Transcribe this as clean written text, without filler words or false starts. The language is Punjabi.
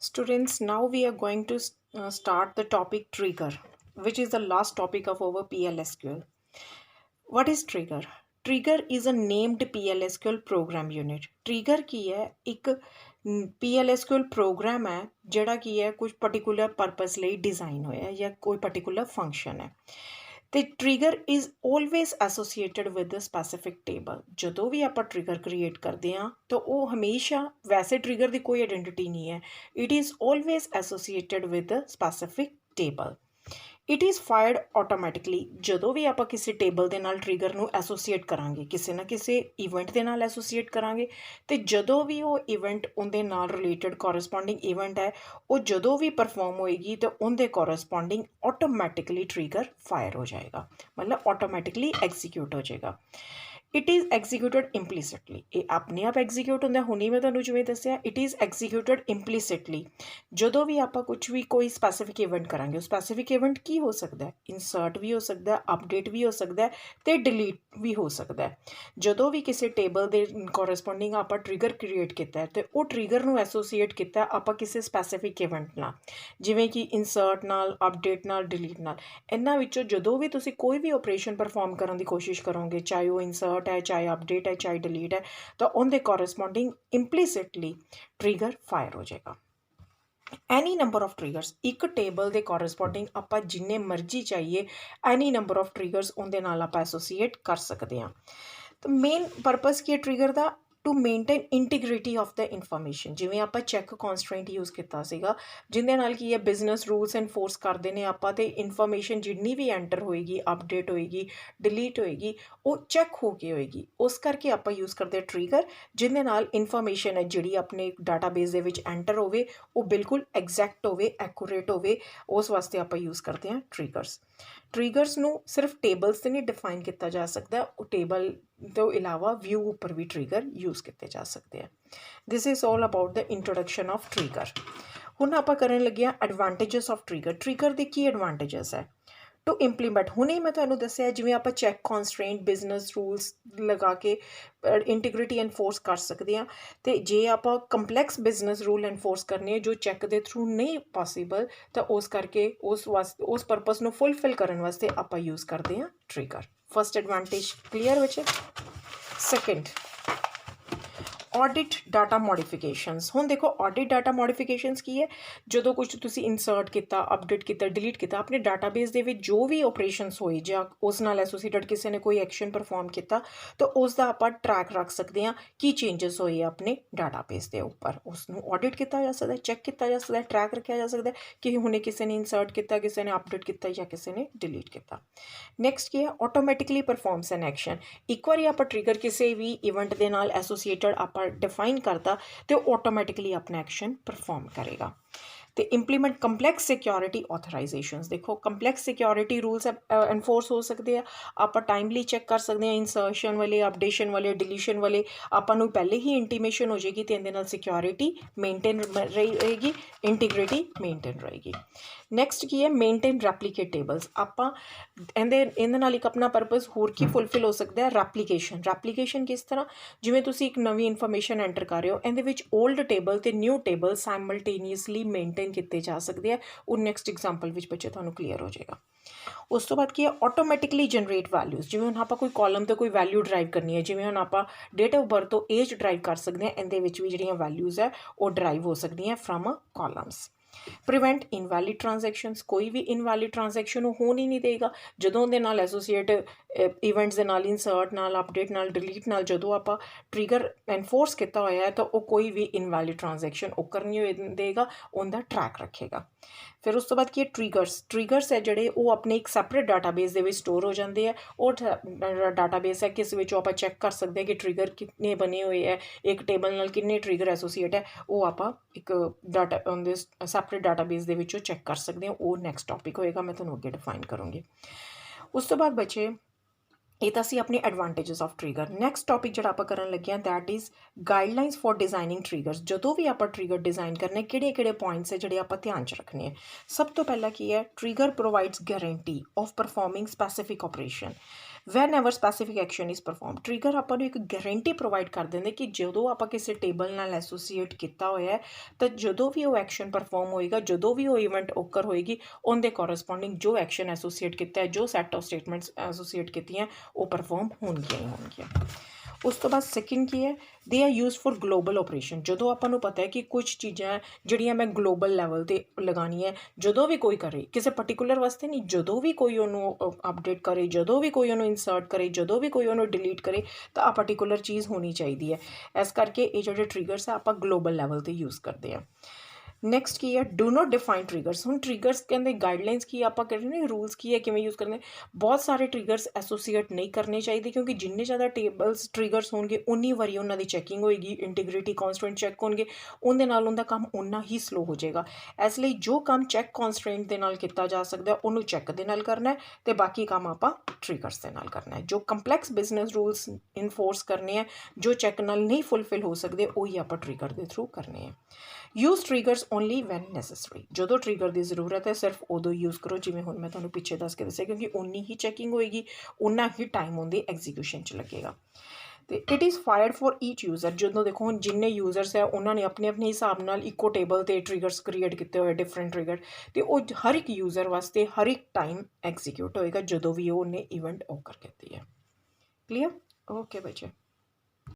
Students, now we are going to start the topic trigger, which is the last topic of our PLSQL. What is trigger? Trigger is a named PLSQL program unit. Trigger ਕੀ ਹੈ ਇੱਕ PLSQL program ਹੈ ਜਿਹੜਾ ਕੀ ਹੈ ਕੁਝ particular purpose ਲਈ design ਹੋਇਆ ਹੈ ਜਾਂ ਕੋਈ particular function ਹੈ ਤੇ trigger is always associated with the specific table. ਜਦੋਂ ਵੀ ਆਪਾਂ ਟ੍ਰਿਗਰ ਕ੍ਰੀਏਟ ਕਰਦੇ ਹਾਂ ਤਾਂ ਉਹ ਹਮੇਸ਼ਾ ਵੈਸੇ ਟ੍ਰਿਗਰ ਦੀ ਕੋਈ ਆਇਡੈਂਟੀਟੀ ਨਹੀਂ ਹੈ, it is always associated with the specific table. It is fired automatically. ਜਦੋਂ ਵੀ ਆਪਾਂ ਕਿਸੇ ਟੇਬਲ ਦੇ ਨਾਲ ਟ੍ਰਿਗਰ ਨੂੰ ਐਸੋਸੀਏਟ ਕਰਾਂਗੇ, ਕਿਸੇ ਨਾ ਕਿਸੇ ਇਵੈਂਟ ਦੇ ਨਾਲ ਐਸੋਸੀਏਟ ਕਰਾਂਗੇ ਅਤੇ ਜਦੋਂ ਵੀ ਉਹ ਇਵੈਂਟ ਉਹਦੇ ਨਾਲ ਰਿਲੇਟਡ ਕੋਰਸਪੋਂਡਿੰਗ ਇਵੈਂਟ ਹੈ ਉਹ ਜਦੋਂ ਵੀ ਪਰਫੋਰਮ ਹੋਏਗੀ ਤਾਂ ਉਹਦੇ ਕੋਰਸਪੋਂਡਿੰਗ ਆਟੋਮੈਟਿਕਲੀ ਟ੍ਰਿਗਰ ਫਾਇਰ ਹੋ ਜਾਏਗਾ, ਮਤਲਬ ਆਟੋਮੈਟਿਕਲੀ ਐਗਜ਼ੀਕਿਊਟ ਹੋ ਜਾਏਗਾ। It is executed implicitly. ਇਹ ਆਪਣੇ ਆਪ ਐਗਜ਼ੀਕਿਊਟ ਹੁੰਦਾ। ਹੁਣੀ ਮੈਂ ਤੁਹਾਨੂੰ ਜਿਵੇਂ ਦੱਸਿਆ, ਇਟ ਇਜ਼ ਐਗਜ਼ੀਕਿਊਟਡ ਇੰਪਲੀਸਿਟਲੀ। ਜਦੋਂ ਵੀ ਆਪਾਂ ਕੁਛ ਵੀ ਕੋਈ ਸਪੈਸੀਫਿਕ ਇਵੈਂਟ ਕਰਾਂਗੇ, ਉਹ ਸਪੈਸੀਫਿਕ ਇਵੈਂਟ ਕੀ ਹੋ ਸਕਦਾ ਹੈ? ਇਨਸਰਟ ਵੀ ਹੋ ਸਕਦਾ, ਅਪਡੇਟ ਵੀ ਹੋ ਸਕਦਾ ਅਤੇ ਡਿਲੀਟ ਵੀ ਹੋ ਸਕਦਾ। ਜਦੋਂ ਵੀ ਕਿਸੇ ਟੇਬਲ ਦੇ ਕੋਰਸਪੋਂਡਿੰਗ ਆਪਾਂ ਟ੍ਰਿਗਰ ਕ੍ਰੀਏਟ ਕੀਤਾ ਅਤੇ ਉਹ ਟ੍ਰਿਗਰ ਨੂੰ ਐਸੋਸੀਏਟ ਕੀਤਾ ਆਪਾਂ ਕਿਸੇ ਸਪੈਸੀਫਿਕ ਇਵੈਂਟ ਨਾਲ, ਜਿਵੇਂ ਕਿ ਇਨਸਰਟ ਨਾਲ, ਅਪਡੇਟ ਨਾਲ, ਡਿਲੀਟ ਨਾਲ। ਇਹਨਾਂ ਵਿੱਚੋਂ ਜਦੋਂ ਵੀ ਤੁਸੀਂ ਕੋਈ ਵੀ ਆਪਰੇਸ਼ਨ ਪਰਫੋਰਮ ਕਰਨ ਦੀ ਕੋਸ਼ਿਸ਼ ਕਰੋਗੇ, ਚਾਹੇ ਉਹ ਇਨਸਰਟ ਹੈ, ਚਾਹੇ ਅਪਡੇਟ ਹੈ, ਚਾਹੇ ਡਿਲੀਟ ਹੈ, ਤਾਂ ਉਹਦੇ ਕੋਰਸਪੋਂਡਿੰਗ ਇੰਪਲੀਸਿਟਲੀ ਟ੍ਰਿਗਰ ਫਾਇਰ ਹੋ ਜਾਏਗਾ। ਐਨੀ ਨੰਬਰ ਆਫ ਟ੍ਰਿਗਰਸ, ਇੱਕ ਟੇਬਲ ਦੇ ਕੋਰਸਪੋਂਡਿੰਗ ਆਪਾਂ ਜਿੰਨੇ ਮਰਜ਼ੀ ਚਾਹੀਏ ਐਨੀ ਨੰਬਰ ਆਫ ਟ੍ਰਿਗਰਸ ਉਹਦੇ ਨਾਲ ਆਪਾਂ ਐਸੋਸੀਏਟ ਕਰ ਸਕਦੇ ਹਾਂ। ਤਾਂ ਮੇਨ ਪਰਪਸ ਕੀ ਹੈ ਟ੍ਰਿਗਰ ਦਾ? To maintain integrity of the information. ਜਿਵੇਂ ਆਪਾਂ ਚੈੱਕ ਕੌਨਸਟਰੇਂਟ ਯੂਜ਼ ਕੀਤਾ ਸੀਗਾ, ਜਿਹਦੇ ਨਾਲ ਕੀ ਹੈ ਬਿਜ਼ਨਸ ਰੂਲਸ ਐਨਫੋਰਸ ਕਰਦੇ ਨੇ ਆਪਾਂ, ਅਤੇ ਇਨਫੋਰਮੇਸ਼ਨ ਜਿੰਨੀ ਵੀ ਐਂਟਰ ਹੋਏਗੀ, ਅਪਡੇਟ ਹੋਏਗੀ, ਡਿਲੀਟ ਹੋਏਗੀ, ਉਹ ਚੈੱਕ ਹੋ ਕੇ ਹੋਏਗੀ। ਉਸ ਕਰਕੇ ਆਪਾਂ ਯੂਜ਼ ਕਰਦੇ ਟ੍ਰਿਗਰ, ਜਿਹਦੇ ਨਾਲ ਇਨਫੋਰਮੇਸ਼ਨ ਹੈ ਜਿਹੜੀ ਆਪਣੇ ਡਾਟਾਬੇਸ ਦੇ ਵਿੱਚ ਐਂਟਰ ਹੋਵੇ ਉਹ ਬਿਲਕੁਲ ਐਗਜ਼ੈਕਟ ਹੋਵੇ, ਐਕੂਰੇਟ ਹੋਵੇ। ਉਸ ਵਾਸਤੇ ਆਪਾਂ ਯੂਜ਼ ਕਰਦੇ ਹਾਂ ਟ੍ਰਿਗਰਸ। ਟ੍ਰਿਗਰਸ ਨੂੰ ਸਿਰਫ ਟੇਬਲਸ 'ਤੇ ਨਹੀਂ ਡਿਫਾਈਨ ਕੀਤਾ ਜਾ ਸਕਦਾ, ਉਹ ਟੇਬਲ ਤੋਂ ਇਲਾਵਾ ਵਿਊ ਉੱਪਰ ਵੀ ਟ੍ਰਿਗਰ ਯੂਜ਼ ਕੀਤੇ ਜਾ ਸਕਦੇ ਆ। This is all about the introduction of trigger. ਹੁਣ ਆਪਾਂ ਕਰਨ ਲੱਗੇ ਹਾਂ ਐਡਵਾਂਟੇਜਸ ਆਫ ਟ੍ਰਿਗਰ। ਟ੍ਰਿਗਰ ਦੇ ਕੀ ਐਡਵਾਂਟੇਜਸ ਹੈ? ਟੂ ਇੰਪਲੀਮੈਂਟ, ਹੁਣੇ ਮੈਂ ਤੁਹਾਨੂੰ ਦੱਸਿਆ ਜਿਵੇਂ ਆਪਾਂ ਚੈੱਕ ਕੌਨਸਟਰੇਂਟ, ਬਿਜ਼ਨਸ ਰੂਲਸ ਲਗਾ ਕੇ ਇੰਟੀਗ੍ਰਿਟੀ ਐਨਫੋਰਸ ਕਰ ਸਕਦੇ ਹਾਂ। ਅਤੇ ਜੇ ਆਪਾਂ ਕੰਪਲੈਕਸ ਬਿਜ਼ਨਸ ਰੂਲ ਐਨਫੋਰਸ ਕਰਨੇ ਜੋ ਚੈੱਕ ਦੇ ਥਰੂ ਨਹੀਂ ਪੋਸੀਬਲ, ਤਾਂ ਉਸ ਕਰਕੇ ਉਸ ਪਰਪਸ ਨੂੰ ਫੁਲਫਿਲ ਕਰਨ ਵਾਸਤੇ ਆਪਾਂ ਯੂਜ਼ ਕਰਦੇ ਹਾਂ ਟ੍ਰਿਗਰ। ਫਸਟ ਐਡਵਾਂਟੇਜ ਕਲੀਅਰ ਬੱਚੇ। Second, audit data modifications. ਹੁਣ ਦੇਖੋ ਆਡਿਟ ਡਾਟਾ ਮੋਡੀਫਿਕੇਸ਼ਨਸ ਕੀ ਹੈ? ਜਦੋਂ ਕੁਛ ਤੁਸੀਂ ਇਨਸਰਟ ਕੀਤਾ, ਅਪਡੇਟ ਕੀਤਾ, ਡਿਲੀਟ ਕੀਤਾ, ਆਪਣੇ ਡਾਟਾਬੇਸ ਦੇ ਵਿੱਚ ਜੋ ਵੀ ਆਪਰੇਸ਼ਨਸ ਹੋਏ ਜਾਂ ਉਸ ਨਾਲ ਐਸੋਸੀਏਟਡ ਕਿਸੇ ਨੇ ਕੋਈ ਐਕਸ਼ਨ ਪਰਫੋਰਮ ਕੀਤਾ ਤਾਂ ਉਸ ਦਾ ਆਪਾਂ ਟਰੈਕ ਰੱਖ ਸਕਦੇ ਹਾਂ ਕੀ ਚੇਂਜਸ ਹੋਏ ਆਪਣੇ ਡਾਟਾਬੇਸ ਦੇ ਉੱਪਰ। ਉਸ ਨੂੰ ਆਡਿਟ ਕੀਤਾ ਜਾ ਸਕਦਾ, ਚੈੱਕ ਕੀਤਾ ਜਾ ਸਕਦਾ, ਟਰੈਕ ਰੱਖਿਆ ਜਾ ਸਕਦਾ ਕਿ ਹੁਣੇ ਕਿਸੇ ਨੇ ਇਨਸਰਟ ਕੀਤਾ, ਕਿਸੇ ਨੇ ਅਪਡੇਟ ਕੀਤਾ ਜਾਂ ਕਿਸੇ ਨੇ ਡਿਲੀਟ ਕੀਤਾ। ਨੈਕਸਟ ਕੀ ਹੈ? Automatically performance and action. ਇੱਕ ਵਾਰੀ ਆਪਾਂ ਟ੍ਰਿਗਰ ਕਿਸੇ ਵੀ ਇਵੈਂਟ ਦੇ ਨਾਲ ਐਸੋਸੀਏਟਡ ਆਪਾਂ ਡਿਫਾਈਨ ਕਰਤਾ ਅਤੇ ਉਹ ਆਟੋਮੈਟਿਕਲੀ ਆਪਣਾ ਐਕਸ਼ਨ ਪਰਫੋਰਮ ਕਰੇਗਾ। ਅਤੇ ਇੰਪਲੀਮੈਂਟ ਕੰਪਲੈਕਸ ਸਿਕਿਉਰਿਟੀ ਆਥੋਰਾਈਜ਼ੇਸ਼ਨਸ। ਦੇਖੋ ਕੰਪਲੈਕਸ ਸਿਕਿਉਰਿਟੀ ਰੂਲਸ ਐਨਫੋਰਸ ਹੋ ਸਕਦੇ ਆ, ਆਪਾਂ ਟਾਈਮਲੀ ਚੈੱਕ ਕਰ ਸਕਦੇ ਹਾਂ। ਇਨਸਰਸ਼ਨ ਵਾਲੇ, ਅਪਡੇਸ਼ਨ ਵਾਲੇ, ਡਿਲੀਸ਼ਨ ਵਾਲੇ ਆਪਾਂ ਨੂੰ ਪਹਿਲੇ ਹੀ ਇੰਟੀਮੇਸ਼ਨ ਹੋ ਜਾਏਗੀ ਅਤੇ ਇਹਦੇ ਨਾਲ ਸਿਕਿਉਰਿਟੀ ਮੇਨਟੇਨ ਰਹੇਗੀ, ਇੰਟੀਗ੍ਰਿਟੀ ਮੇਨਟੇਨ ਰਹੇਗੀ। ਨੈਕਸਟ ਕੀ ਹੈ? Maintain replicate tables. ਆਪਾਂ ਇਹਦੇ ਨਾਲ ਇੱਕ ਆਪਣਾ ਪਰਪਸ ਹੋਰ ਕੀ ਫੁਲਫਿਲ ਹੋ ਸਕਦਾ ਹੈ? ਰੈਪਲੀਕੇਸ਼ਨ। ਰੈਪਲੀਕੇਸ਼ਨ ਕਿਸ ਤਰ੍ਹਾਂ? ਜਿਵੇਂ ਤੁਸੀਂ ਇੱਕ ਨਵੀਂ ਇਨਫੋਰਮੇਸ਼ਨ ਐਂਟਰ ਕਰ ਰਹੇ ਹੋ, ਇਹਦੇ ਵਿੱਚ ਓਲਡ ਟੇਬਲ ਅਤੇ ਨਿਊ ਟੇਬਲ ਸਾਈਮਲਟੇਨੀਅਸਲੀ ਮੇਨਟੇਨ ਕੀਤੇ ਜਾ ਸਕਦੇ ਆ। ਉਹ ਨੈਕਸਟ ਐਗਜ਼ਾਮਪਲ ਵਿੱਚ ਬੱਚੇ ਤੁਹਾਨੂੰ ਕਲੀਅਰ ਹੋ ਜਾਏਗਾ। ਉਸ ਤੋਂ ਬਾਅਦ ਕੀ ਹੈ? Automatically generate values. ਜਿਵੇਂ ਹੁਣ ਆਪਾਂ ਕੋਈ ਕਾਲਮ ਤੋਂ ਕੋਈ ਵੈਲਿਊ ਡਰਾਈਵ ਕਰਨੀ ਹੈ, ਜਿਵੇਂ ਹੁਣ ਆਪਾਂ ਡੇਟ ਆਫ ਬਰਥ ਤੋਂ ਏਜ ਡਰਾਈਵ ਕਰ ਸਕਦੇ ਹਾਂ, ਇਹਦੇ ਵਿੱਚ ਵੀ ਜਿਹੜੀਆਂ ਵੈਲਿਊਜ਼ ਹੈ ਉਹ ਡਰਾਈਵ ਹੋ ਸਕਦੀਆਂ from columns. Prevent invalid transactions. ਕੋਈ ਵੀ ਇਨਵੈਲਿਡ ਟ੍ਰਾਂਜੈਕਸ਼ਨ ਉਹ ਹੋਣ ਹੀ ਨਹੀਂ ਦੇਗਾ। ਜਦੋਂ ਉਹਦੇ ਨਾਲ ਐਸੋਸੀਏਟ ਇਵੈਂਟਸ ਦੇ ਨਾਲ, ਇਨਸਰਟ ਨਾਲ, ਅਪਡੇਟ ਨਾਲ, ਡਿਲੀਟ ਨਾਲ ਜਦੋਂ ਆਪਾਂ ਟ੍ਰਿਗਰ ਐਨਫੋਰਸ ਕੀਤਾ ਹੋਇਆ ਹੈ ਤਾਂ ਉਹ ਕੋਈ ਵੀ ਇਨਵੈਲਿਡ ਟ੍ਰਾਂਜੈਕਸ਼ਨ ਓਕਰ ਨਹੀਂ ਦੇਗਾ, ਉਹਦਾ ਟਰੈਕ ਰੱਖੇਗਾ। ਫਿਰ ਉਸ ਤੋਂ ਬਾਅਦ ਕੀ ਹੈ? ਟ੍ਰਿਗਰਸ ਹੈ ਜਿਹੜੇ ਉਹ ਆਪਣੇ ਇੱਕ ਸੈਪਰੇਟ ਡਾਟਾਬੇਸ ਦੇ ਵਿੱਚ ਸਟੋਰ ਹੋ ਜਾਂਦੇ ਆ। ਉਹ ਡਾਟਾਬੇਸ ਹੈ ਕਿਸ ਵਿੱਚ ਆਪਾਂ ਚੈੱਕ ਕਰ ਸਕਦੇ ਹਾਂ ਕਿ ਟ੍ਰਿਗਰ ਕਿੰਨੇ ਬਣੇ ਹੋਏ ਹੈ, ਇੱਕ ਟੇਬਲ ਨਾਲ ਕਿੰਨੇ ਟ੍ਰਿਗਰ ਐਸੋਸੀਏਟ ਹੈ, ਉਹ ਆਪਾਂ ਇੱਕ ਉਹਦੇ ਸੈਪਰੇਟ ਡਾਟਾਬੇਸ ਦੇ ਵਿੱਚੋਂ ਚੈੱਕ ਕਰ ਸਕਦੇ ਹਾਂ। ਉਹ ਨੈਕਸਟ ਟੌਪਿਕ ਹੋਏਗਾ, ਮੈਂ ਤੁਹਾਨੂੰ ਅੱਗੇ ਡਿਫਾਈਨ ਕਰੂੰਗੀ। ਉਸ ਤੋਂ ਬਾਅਦ ਬੱਚੇ ਇਹ ਤਾਂ ਸੀ ਆਪਣੇ advantages of trigger. Next topic ਜਿਹੜਾ ਆਪਾਂ ਕਰਨ ਲੱਗੇ ਹਾਂ that is guidelines for designing triggers. ਜਦੋਂ ਵੀ ਆਪਾਂ ਟ੍ਰਿਗਰ ਡਿਜ਼ਾਈਨ ਕਰਨੇ, ਕਿਹੜੇ ਪੁਆਇੰਟਸ ਹੈ ਜਿਹੜੇ ਆਪਾਂ ਧਿਆਨ 'ਚ ਰੱਖਣੇ ਹੈ? ਸਭ ਤੋਂ ਪਹਿਲਾਂ ਕੀ ਹੈ? Trigger provides guarantee of performing specific operation. Whenever specific action is perform. Trigger ਆਪਾਂ ਨੂੰ ਇੱਕ ਗਾਰੰਟੀ ਪ੍ਰੋਵਾਈਡ ਕਰ ਦਿੰਦੇ ਕਿ ਜਦੋਂ ਆਪਾਂ ਕਿਸੇ ਟੇਬਲ ਨਾਲ ਐਸੋਸੀਏਟ ਕੀਤਾ ਹੋਇਆ ਹੈ ਤਾਂ ਜਦੋਂ ਵੀ ਉਹ ਐਕਸ਼ਨ ਪਰਫੋਰਮ ਹੋਏਗਾ, ਜਦੋਂ ਵੀ ਉਹ ਇਵੈਂਟ ਓਕਰ ਹੋਏਗੀ, ਉਹਦੇ ਕੋਰਸਪੋਂਡਿੰਗ ਜੋ ਐਕਸ਼ਨ ਐਸੋਸੀਏਟ ਕੀਤਾ ਹੈ, ਜੋ ਸੈੱਟ ਆਫ ਸਟੇਟਮੈਂਟਸ ਐਸੋਸੀਏਟ ਕੀਤੀਆਂ, ਉਹ ਪਰਫੋਰਮ ਹੋਣਗੀਆਂ ਹੀ ਹੋਣਗੀਆਂ। ਉਸ ਤੋਂ ਬਾਅਦ ਸੈਕਿੰਡ ਕੀ ਹੈ, they are use for global operation. ਜਦੋਂ ਆਪਾਂ ਨੂੰ ਪਤਾ ਹੈ ਕਿ ਕੁਝ ਚੀਜ਼ਾਂ ਜਿਹੜੀਆਂ ਮੈਂ ਗਲੋਬਲ ਲੈਵਲ 'ਤੇ ਲਗਾਉਣੀ ਹੈ, ਜਦੋਂ ਵੀ ਕੋਈ ਕਰੇ, ਕਿਸੇ ਪਰਟੀਕੂਲਰ ਵਾਸਤੇ ਨਹੀਂ, ਜਦੋਂ ਵੀ ਕੋਈ ਉਹਨੂੰ ਅਪਡੇਟ ਕਰੇ, ਜਦੋਂ ਵੀ ਕੋਈ ਉਹਨੂੰ ਇਨਸਰਟ ਕਰੇ, ਜਦੋਂ ਵੀ ਕੋਈ ਉਹਨੂੰ ਡਿਲੀਟ ਕਰੇ, ਤਾਂ ਆ ਪਰਟੀਕੂਲਰ ਚੀਜ਼ ਹੋਣੀ ਚਾਹੀਦੀ ਹੈ। ਇਸ ਕਰਕੇ ਇਹ ਜਿਹੜੇ ਟ੍ਰਿਗਰਸ ਆ ਆਪਾਂ ਗਲੋਬਲ ਲੈਵਲ 'ਤੇ ਯੂਜ਼ ਕਰਦੇ ਹਾਂ। ਨੈਕਸਟ ਕੀ ਹੈ, ਡੂ ਨੋਟ ਡਿਫਾਈਨ ਟ੍ਰਿਗਰਸ। ਹੁਣ ਟ੍ਰਿਗਰਸ ਕਹਿੰਦੇ ਗਾਈਡਲਾਈਨਸ ਕੀ ਆਪਾਂ ਕਹਿੰਦੇ ਨੇ, ਰੂਲਸ ਕੀ ਹੈ, ਕਿਵੇਂ ਯੂਜ਼ ਕਰਨੇ। ਬਹੁਤ ਸਾਰੇ ਟ੍ਰਿਗਰਸ ਐਸੋਸੀਏਟ ਨਹੀਂ ਕਰਨੇ ਚਾਹੀਦੇ ਕਿਉਂਕਿ ਜਿੰਨੇ ਜ਼ਿਆਦਾ ਟੇਬਲਸ ਟ੍ਰਿਗਰਸ ਹੋਣਗੇ ਉਨੀ ਵਾਰੀ ਉਹਨਾਂ ਦੀ ਚੈਕਿੰਗ ਹੋਏਗੀ, ਇੰਟੀਗ੍ਰਿਟੀ ਕੌਂਸਟੈਂਟ ਚੈੱਕ ਹੋਣਗੇ, ਉਹਦੇ ਨਾਲ ਉਹਦਾ ਕੰਮ ਉਨਾ ਹੀ ਸਲੋ ਹੋ ਜਾਏਗਾ। ਇਸ ਲਈ ਜੋ ਕੰਮ ਚੈੱਕ ਕੌਂਸਟੈਂਟ ਦੇ ਨਾਲ ਕੀਤਾ ਜਾ ਸਕਦਾ ਉਹਨੂੰ ਚੈੱਕ ਦੇ ਨਾਲ ਕਰਨਾ ਹੈ ਅਤੇ ਬਾਕੀ ਕੰਮ ਆਪਾਂ ਟ੍ਰਿਗਰਸ ਦੇ ਨਾਲ ਕਰਨਾ ਹੈ। ਜੋ ਕੰਪਲੈਕਸ ਬਿਜ਼ਨਸ ਰੂਲਸ ਇਨਫੋਰਸ ਕਰਨੇ ਹੈ, ਜੋ ਚੈੱਕ ਨਾਲ ਨਹੀਂ ਫੁੱਲਫਿਲ ਹੋ ਸਕਦੇ, ਉਹੀ ਆਪਾਂ ਟ੍ਰਿਗਰ ਦੇ ਥਰੂ ਕਰਨੇ ਹੈ। Use triggers only when necessary. ਜਦੋਂ ਟ੍ਰਿਗਰ ਦੀ ਜ਼ਰੂਰਤ ਹੈ ਸਿਰਫ ਉਦੋਂ ਯੂਜ਼ ਕਰੋ, ਜਿਵੇਂ ਹੁਣ ਮੈਂ ਤੁਹਾਨੂੰ ਪਿੱਛੇ ਦੱਸ ਕੇ ਦੱਸਿਆ, ਕਿਉਂਕਿ ਉਨੀ ਹੀ ਚੈਕਿੰਗ ਹੋਏਗੀ, ਉਨਾ ਹੀ ਟਾਈਮ ਉਹਦੀ ਐਗਜ਼ੀਕਿਊਸ਼ਨ 'ਚ ਲੱਗੇਗਾ। ਅਤੇ it is fired for each user. ਜਦੋਂ ਦੇਖੋ ਹੁਣ ਜਿੰਨੇ ਯੂਜ਼ਰਸ ਹੈ ਉਹਨਾਂ ਨੇ ਆਪਣੇ ਆਪਣੇ ਹਿਸਾਬ ਨਾਲ ਇੱਕੋ ਟੇਬਲ 'ਤੇ ਟ੍ਰਿਗਰਸ ਕ੍ਰੀਏਟ ਕੀਤੇ ਹੋਏ, ਡਿਫਰੈਂਟ ਟ੍ਰਿਗਰ, ਅਤੇ ਉਹ ਹਰ ਇੱਕ ਯੂਜ਼ਰ ਵਾਸਤੇ ਹਰ ਇੱਕ ਟਾਈਮ ਐਗਜ਼ੀਕਿਊਟ ਹੋਏਗਾ ਜਦੋਂ ਵੀ ਉਹਨੇ ਇਵੈਂਟ ਓਕਰ ਕੀਤੀ ਹੈ। ਕਲੀਅਰ? ਓਕੇ ਬੱਚੇ।